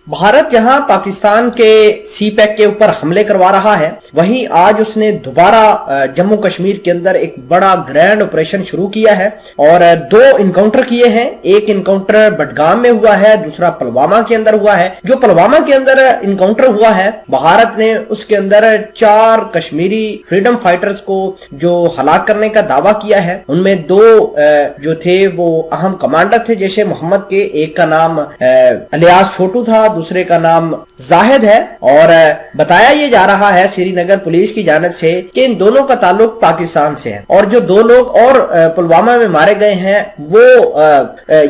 भारत जहां पाकिस्तान के सी पैक के ऊपर हमले करवा रहा है, वहीं आज उसने दोबारा जम्मू कश्मीर के अंदर एक बड़ा ग्रैंड ऑपरेशन शुरू किया है और 2 इनकाउंटर किए हैं। एक इनकाउंटर बडगाम में हुआ है, दूसरा पुलवामा के अंदर हुआ है। जो पुलवामा के अंदर इनकाउंटर हुआ है, भारत ने उसके अंदर 4 कश्मीरी फ्रीडम फाइटर्स को जो हलाक करने का दावा किया है, उनमें 2 जो थे वो अहम कमांडर थे जैश ए मोहम्मद के। एक का नाम अलियास छोटू था, दूसरे का नाम जाहिद है। और बताया ये जा रहा है श्रीनगर पुलिस की जानिब से कि इन दोनों का ताल्लुक पाकिस्तान से है और जो 2 लोग और पुलवामा में मारे गए हैं वो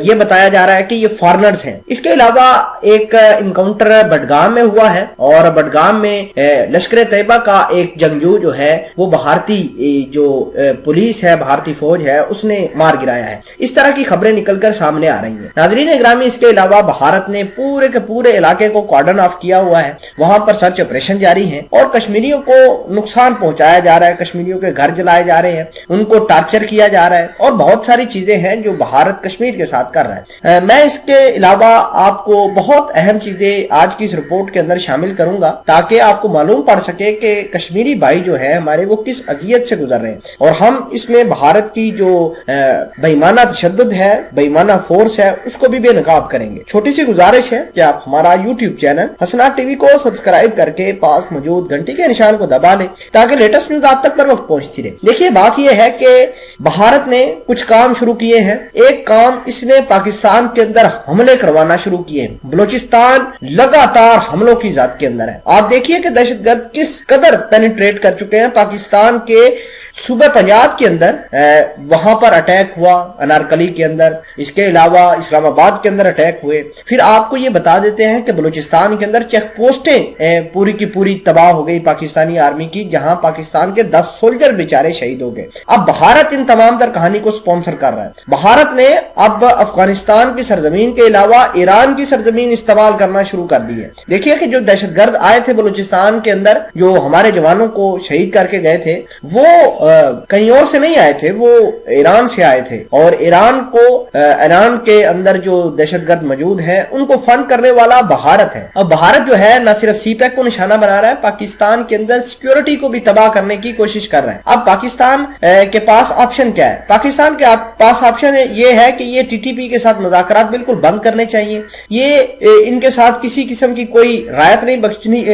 ये बताया जा रहा है कि ये फॉरेनर्स हैं। इसके अलावा एक इनकाउंटर बडगाम में हुआ है और बडगाम में लश्कर तैयबा का एक जंगजू जो है वो भारतीय जो पुलिस है, भारतीय फौज है, उसने मार गिराया है। इस तरह की खबरें निकलकर सामने आ रही हैं। नाज़रीन इकरामी, इसके अलावा भारत ने पूरे के पूरे इलाके को कॉर्डन ऑफ किया हुआ है। वहां पर सर्च ऑपरेशन जारी है और कश्मीरियों को नुकसान पहुंचाया जा रहा है, कश्मीरियों के घर जलाए जा रहे हैं, उनको टार्चर किया जा रहा है और बहुत सारी चीजें हैं जो भारत कश्मीर के साथ कर रहा है। मैं इसके अलावा आपको बहुत अहम चीजें आज की इस रिपोर्ट के अंदर शामिल करूंगा ताकि आपको मालूम पड़ सके कि कश्मीरी भाई जो है हमारे वो किस अजियत से गुजर रहे हैं और हम इसमें भारत की जो बेईमाना तशद्दुद है, बेईमाना फोर्स है, उसको भी बेनकाब करेंगे। छोटी सी गुजारिश है कि आप हमारा यूट्यूब चैनल हसनात टीवी को सब्सक्राइब करके पास मौजूद घंटी के निशान को दबा लें ताकि लेटेस्ट न्यूज आप तक पर वक्त पहुंचती रहे। देखिए, बात यह है कि भारत ने कुछ काम शुरू किए हैं। एक काम, इसने पाकिस्तान के अंदर हमले करवाना शुरू किए हैं। बलूचिस्तान लगातार हमलों की जात के अंदर है। आप देखिए कि दहशतगर्द किस कदर पेनिट्रेट कर चुके हैं पाकिस्तान के सूबे पंजाब के अंदर। वहां पर अटैक हुआ, अनारकली के अंदर, इसके अलावा इस्लामाबाद के अंदर अटैक हुए। फिर आपको ये बता देते हैं कि बलूचिस्तान के अंदर चेक पोस्टें पूरी की पूरी तबाह हो गई पाकिस्तानी आर्मी की, जहां पाकिस्तान के 10 सोल्जर बेचारे शहीद हो गए। अब भारत इन तमाम तर कहानी को स्पॉन्सर कर रहा है। भारत ने अब अफगानिस्तान की सरजमीन के अलावा ईरान की सरजमीन इस्तेमाल करना शुरू कर दी है। देखिए कि जो दहशतगर्द आए थे बलूचिस्तान के अंदर, जो हमारे जवानों को शहीद करके गए थे, वो कहीं और से नहीं आए थे, वो ईरान से आए थे। और ईरान के अंदर जो दहशतगर्द मौजूद है उनको फंड करने वाला भारत है। अब भारत जो है न सिर्फ सीपैक को निशाना बना रहा है, पाकिस्तान के अंदर सिक्योरिटी को भी तबाह करने की कोशिश कर रहा है। अब पाकिस्तान के पास ऑप्शन क्या है? पाकिस्तान के पास ऑप्शन ये है कि ये टीटीपी के साथ मुज़ाकरात बिल्कुल बंद करने चाहिए। ये इनके साथ किसी किस्म की कोई रायत नहीं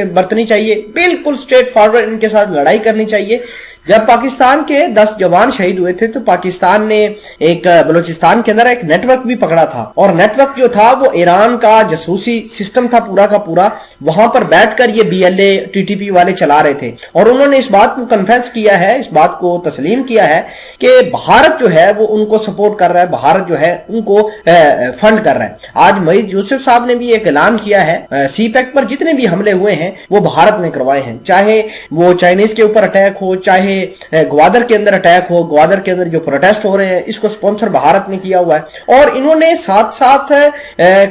बरतनी चाहिए, बिल्कुल स्ट्रेट फॉरवर्ड इनके साथ लड़ाई करनी चाहिए। जब पाकिस्तान के 10 जवान शहीद हुए थे तो पाकिस्तान ने एक बलूचिस्तान के अंदर एक नेटवर्क भी पकड़ा था और नेटवर्क जो था वो ईरान का जासूसी सिस्टम था पूरा का पूरा। वहां पर बैठकर ये बीएलए टीटीपी वाले चला रहे थे और उन्होंने इस बात को कन्फेस किया है, इस बात को तस्लीम किया है कि भारत जो है वो उनको सपोर्ट कर रहा है, भारत जो है उनको फंड कर रहा है। आज मईद यूसुफ साहब ने भी एक ऐलान किया है, सीपैक पर जितने भी हमले हुए हैं वो भारत ने करवाए हैं, चाहे वो चाइनीज के ऊपर अटैक हो, चाहे ग्वादर के अंदर अटैक हो, ग्वादर के अंदर जो प्रोटेस्ट हो रहे हैं इसको स्पॉन्सर भारत ने किया हुआ है। और इन्होंने साथ साथ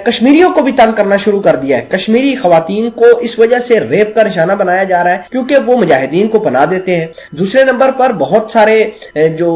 कश्मीरियों को भी तंग करना शुरू कर दिया है। कश्मीरी खवातीन को इस वजह से रेप का निशाना बनाया जा रहा है क्योंकि वो मुजाहिदीन को पनाह देते हैं। दूसरे नंबर पर बहुत सारे जो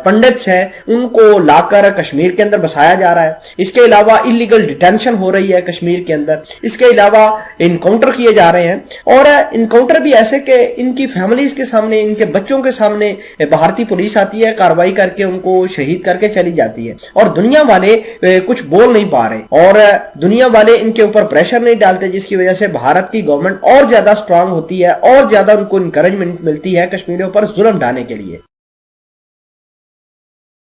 पंडित्स हैं उनको लाकर कश्मीर के अंदर बसाया जा रहा है। इसके अलावा इलीगल डिटेंशन हो रही है कश्मीर के अंदर। इसके अलावा इनकाउंटर किए जा रहे हैं और इनकाउंटर भी ऐसे कि इनकी फैमिलीज के सामने, इनके बच्चों के सामने भारतीय पुलिस आती है, कार्रवाई करके उनको शहीद करके चली जाती है और दुनिया वाले कुछ बोल नहीं पा रहे और दुनिया वाले इनके ऊपर प्रेशर नहीं डालते, जिसकी वजह से भारत की गवर्नमेंट और ज्यादा स्ट्रांग होती है और ज्यादा उनको इंकरेजमेंट मिलती है कश्मीरियों पर जुल्म ढाने के लिए।